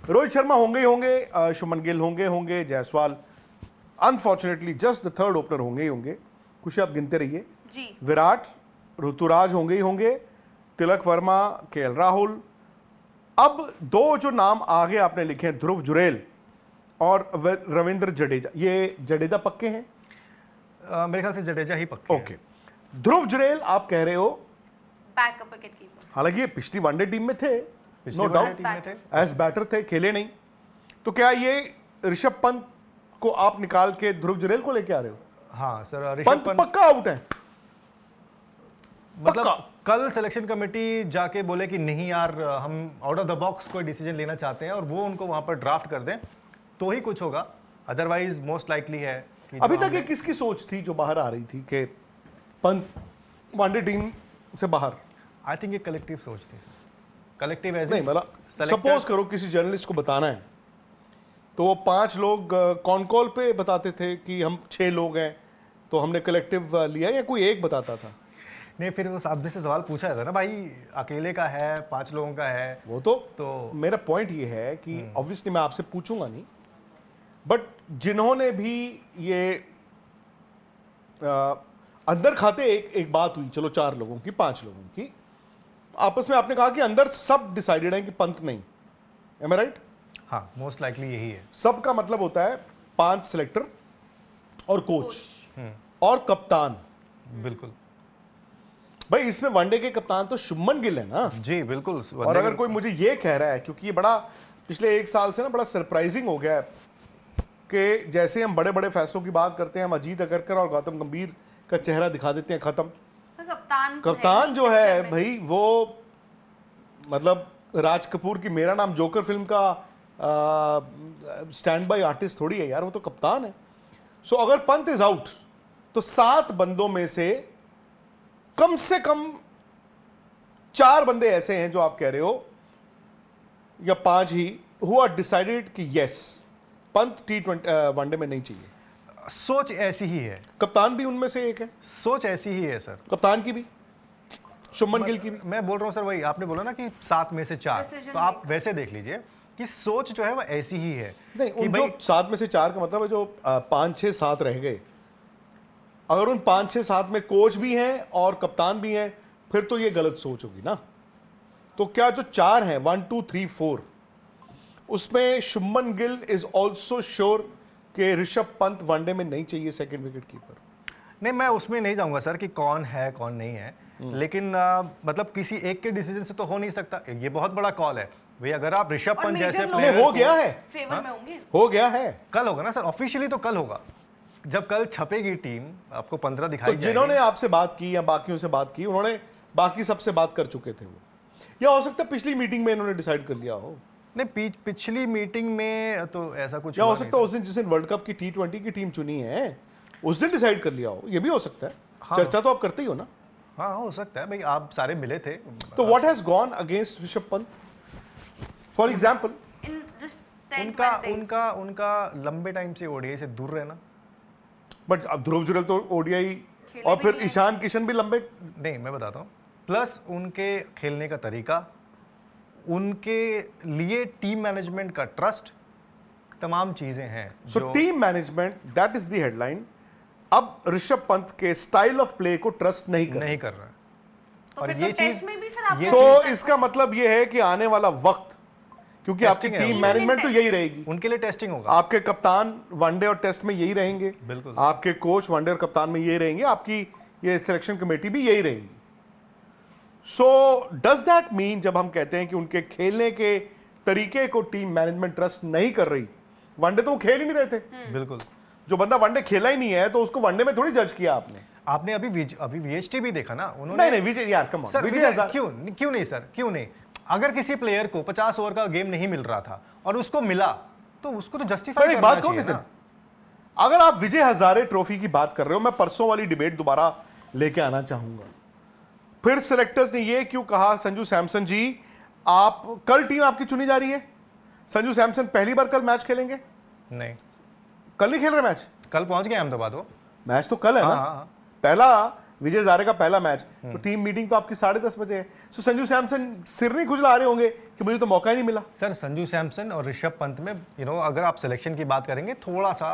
रोहित शर्मा होंगे ही होंगे, शुभमन गिल होंगे, Jaiswal unfortunately just the third opener होंगे ही होंगे। कुछ आप गिनते रहिए जी। विराट, ऋतुराज होंगे ही होंगे, तिलक वर्मा, केएल राहुल। अब दो जो नाम आगे आपने लिखे हैं, ध्रुव जुरैल और रविंद्र जडेजा, ये जडेजा पक्के हैं? मेरे ख्याल से जडेजा ही पक्के हैं। ओके, ध्रुव जुरैल आप कह रहे हो बैकअप विकेट कीपर। हालांकि ये पिछली वनडे टीम में थे, पिछली नो वाली डाउट, टीम में थे। एज बैटर थे, खेले नहीं। तो क्या ये ऋषभ पंत को आप निकाल के ध्रुव जुरैल को लेके आ रहे हो? हाँ सर, ऋषभ पंत पंत पक्का आउट है? मतलब कल सिलेक्शन कमेटी जाके बोले कि नहीं यार, हम आउट ऑफ द बॉक्स कोई डिसीजन लेना चाहते हैं और वो उनको वहां पर ड्राफ्ट कर दें तो ही कुछ होगा, अदरवाइज मोस्ट लाइकली है कि अभी तक ये किसकी सोच थी जो बाहर आ रही थी कि पंत वनडे टीम से बाहर? आई थिंक ये कलेक्टिव सोच थी सर, कलेक्टिव एज नहीं, मतलब सपोज करो किसी जर्नलिस्ट को बताना है तो वो 5 लोग कॉन कॉल पे बताते थे कि हम 6 लोग हैं तो हमने कलेक्टिव लिया, या कोई एक बताता था? नहीं, फिर उस आदमी से सवाल पूछा जाता ना, भाई अकेले का है, 5 लोगों का है, वो तो मेरा पॉइंट ये है कि ऑब्वियसली मैं आपसे पूछूंगा नहीं, बट जिन्होंने भी ये अंदर खाते एक बात हुई, चलो 4 लोगों की, 5 लोगों की, आपस में आपने कहा कि अंदर सब डिसाइडेड है कि पंत नहीं, एम आई राइट? हाँ, मोस्ट लाइकली यही है। सब का मतलब होता है 5 सिलेक्टर और कोच और कप्तान। बिल्कुल भाई इसमें वनडे के कप्तान तो शुभमन गिल है ना जी, बिल्कुल। और अगर कोई मुझे ये कह रहा है, क्योंकि ये बड़ा पिछले 1 साल से ना बड़ा सरप्राइजिंग हो गया है कि जैसे हम बड़े बड़े फैसलों की बात करते हैं, हम अजीत अगरकर और गौतम गंभीर का चेहरा दिखा देते हैं, खत्म। कप्तान जो है भाई वो मतलब राज कपूर की मेरा नाम जोकर फिल्म का स्टैंड बाय आर्टिस्ट थोड़ी है यार, वो तो कप्तान है। सो अगर पंत इज आउट तो 7 बंदों में से कम 4 बंदे ऐसे हैं जो आप कह रहे हो, या 5 ही, हु आर डिसाइडेड कि यस पंत T20 वनडे में नहीं चाहिए। सोच ऐसी ही है, कप्तान भी उनमें से एक है, सोच ऐसी ही है सर, कप्तान की भी, शुभमन गिल की भी। मैं बोल रहा हूँ सर, वही आपने बोला ना कि 7 में से 4, तो आप वैसे देख लीजिए कि सोच जो है वो ऐसी ही है। नहीं, उन जो 7 में से 4 का मतलब है जो 5, 6, 7 रह गए, अगर उन 5, 6, 7 में कोच भी हैं और कप्तान भी हैं, फिर तो ये गलत सोच होगी ना। तो क्या जो 4 हैं, 1, 2, 3, 4, उसमें Shubman Gill is also sure कि ऋषभ पंत वनडे में नहीं चाहिए सेकंड विकेट कीपर? नहीं, मैं उसमें नहीं जाऊंगा सर कि कौन है कौन नहीं है, लेकिन मतलब किसी एक के डिसीजन से तो हो नहीं सकता, ये बहुत बड़ा कॉल है भाई। अगर आप ऋषभ पंत जैसे प्लेयर हो गया है, फेवर में होंगे, हो गया है, कल होगा ना सर, ऑफिशियली तो कल होगा, जब कल छपेगी टीम आपको 15 दिखाई तो जिन्होंने आपसे बात की या बाकियों से बात की, उन्होंने बाकी सबसे बात कर चुके थे वो, या हो सकता है पिछली मीटिंग में इन्होंने डिसाइड कर लिया हो? नहीं, पिछली मीटिंग में तो ऐसा कुछ, या हो सकता है उस दिन जिस दिन वर्ल्ड कप की T20 की टीम चुनी है उस दिन डिसाइड कर लिया हो, ये भी हो सकता है। हाँ, चर्चा तो आप करते ही हो ना। हाँ हो सकता है भाई, आप सारे मिले थे। तो what has gone against Rishabh Pant for example? उनका लंबे टाइम से ओडीआई से दूर रहना। बट अब ध्रुव जुरैल तो ओडीआई, और फिर ईशान किशन भी लंबे, नहीं मैं बताता हूँ, प्लस उनके खेलने का तरीका, उनके लिए टीम मैनेजमेंट का ट्रस्ट, तमाम चीजें हैं। So team management, that is the headline. अब ऋषभ पंत के स्टाइल ऑफ प्ले को ट्रस्ट नहीं कर रहा है, तो और फिर ये तो टेस्ट चीज में भी फिर आप सो इसका मतलब ये है कि आने वाला वक्त, क्योंकि आपकी टीम मैनेजमेंट तो यही रहेगी, उनके लिए टेस्टिंग होगा। आपके कप्तान वनडे और टेस्ट में यही रहेंगे, बिल्कुल, आपके कोच वनडे और कप्तान में यही रहेंगे, आपकी ये सिलेक्शन कमेटी भी यही रहेगी। सो डज दैट मीन, जब हम कहते हैं कि उनके खेलने के तरीके को टीम मैनेजमेंट ट्रस्ट नहीं कर रही, वनडे तो वो खेल ही नहीं रहे थे, बिल्कुल, जो बंदा वनडे खेला ही नहीं है तो उसको वनडे में थोड़ी जज किया आपने अभी वीएचटी भी देखा ना उन्होंने। नहीं विजय यार, कम ऑन विजय क्यों नहीं सर, क्यों नहीं? अगर किसी प्लेयर को 50 ओवर का गेम नहीं मिल रहा था और उसको मिला तो उसको तो जस्टिफाई करना चाहिए ना। अगर आप विजय हजारे ट्रॉफी की बात कर रहे हो, मैं परसों वाली डिबेट दोबारा लेके आना चाहूंगा। फिर सिलेक्टर्स ने ये क्यों कहा, संजू सैमसन जी आप कल टीम आपकी चुनी जा रही है, संजू सैमसन पहली बार कल मैच खेलेंगे? नहीं, कल नहीं खेल रहे मैच, कल पहुंच गए अहमदाबाद, वो मैच तो कल है ना। हाँ। पहला विजय हजारे का पहला मैच, तो टीम मीटिंग तो आपकी 10:30 बजे है। सो संजू सैमसन सिर नहीं खुजला रहे होंगे कि मुझे तो मौका ही नहीं मिला। सर संजू सैमसन और ऋषभ पंत में अगर आप सिलेक्शन की बात करेंगे थोड़ा सा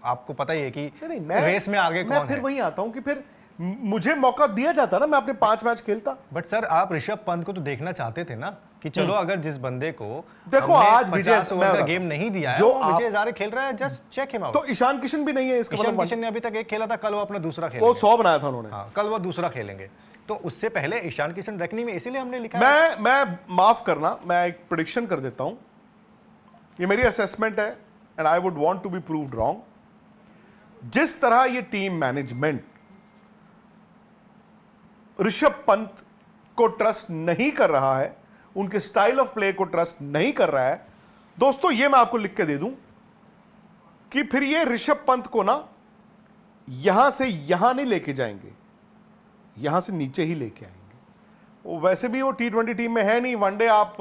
आपको पता ही है कि रेस में आगे मैं कौन फिर है। वही आता हूँ कि फिर मुझे मौका दिया जाता ना, मैं अपने 5 मैच खेलता। बट सर आप ऋषभ पंत को तो देखना चाहते थे ना कि चलो अगर जिस बंदे को देखो हमने आज विजय 50 ओवर का गेम नहीं दिया है, जो वो विजय हजारे खेल रहा है, जस्ट चेक हिम आउट। तो ईशान किशन भी नहीं है इसका ईशान मतलब किशन ने अभी तक एक खेला था, कल वो अपना दूसरा वो खेलेंगे। 100 बनाया था उन्होंने। हाँ, कल वो दूसरा खेलेंगे, तो उससे पहले ईशान किशन रखनी में, इसीलिए हमने लिखा है। मैं माफ करना, मैं एक प्रेडिक्शन कर देता हूं, ये मेरी असेसमेंट है and I would want to be proved wrong. जिस तरह ये टीम मैनेजमेंट ऋषभ पंत को ट्रस्ट नहीं कर रहा है, उनके स्टाइल ऑफ प्ले को ट्रस्ट नहीं कर रहा है, दोस्तों ये मैं आपको लिख के दे दूं कि फिर ये ऋषभ पंत को ना यहां से यहां नहीं लेके जाएंगे, यहां से नीचे ही लेके आएंगे। वो वैसे भी वो T20 टीम में है नहीं, वनडे आप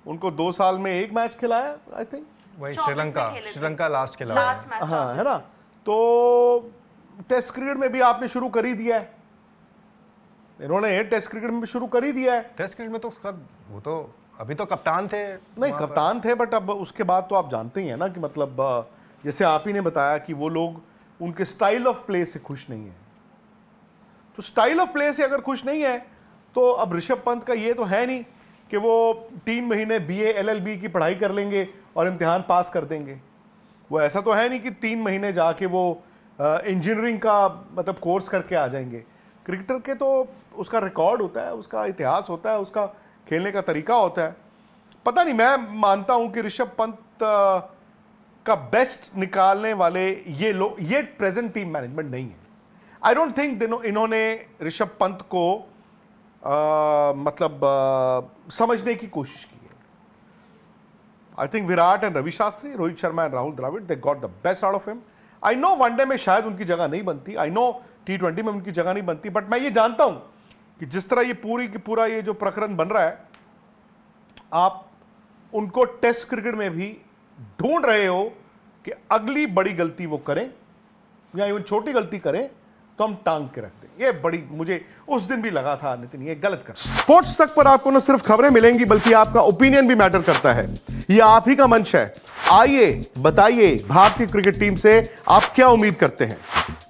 उनको 2 साल में 1 मैच खिलाया आई थिंक, वही 24 में खेले थे। श्रीलंका लास्ट खेला लास्ट मैच हाँ है ना। तो टेस्ट क्रिकेट में भी आपने शुरू कर ही दिया है, इन्होंने टेस्ट क्रिकेट में भी शुरू कर ही दिया है। टेस्ट क्रिकेट में तो सर वो तो अभी तो कप्तान थे, नहीं कप्तान थे, बट अब उसके बाद तो आप जानते ही हैं ना कि मतलब जैसे आप ही ने बताया कि वो लोग उनके स्टाइल ऑफ प्ले से खुश नहीं है। तो स्टाइल ऑफ प्ले से अगर खुश नहीं है तो अब ऋषभ पंत का ये तो है नहीं कि वो 3 महीने BA LLB की पढ़ाई कर लेंगे और इम्तिहान पास कर देंगे। वो ऐसा तो है नहीं कि 3 महीने जाके वो इंजीनियरिंग का मतलब कोर्स करके आ जाएंगे। क्रिकेटर के तो उसका रिकॉर्ड होता है, उसका इतिहास होता है, उसका खेलने का तरीका होता है। पता नहीं, मैं मानता हूं कि ऋषभ पंत का बेस्ट निकालने वाले ये लोग, ये प्रेजेंट टीम मैनेजमेंट नहीं है। आई डोंट थिंक इन्होंने ऋषभ पंत को समझने की कोशिश की है। I think Virat and Ravi Shastri, Rohit Sharma and Rahul Dravid, they got the best out of him. I know one day में शायद उनकी जगह नहीं बनती, आई नो T20 में उनकी जगह नहीं बनती, बट मैं ये जानता हूं कि जिस तरह ये पूरी की पूरा ये जो प्रकरण बन रहा है, आप उनको टेस्ट क्रिकेट में भी ढूंढ रहे हो कि अगली बड़ी गलती वो करें या इवन छोटी गलती करें तो हम टांग के रखते हैं। ये बड़ी, मुझे उस दिन भी लगा था नितिन ये गलत कर। स्पोर्ट्स तक पर आपको न सिर्फ खबरें मिलेंगी बल्कि आपका ओपिनियन भी मैटर करता है। ये आप ही का मंच है, आइए बताइए भारतीय क्रिकेट टीम से आप क्या उम्मीद करते हैं।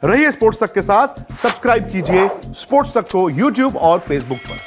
रहिए स्पोर्ट्स तक के साथ, सब्सक्राइब कीजिए स्पोर्ट्स तक को YouTube और Facebook पर।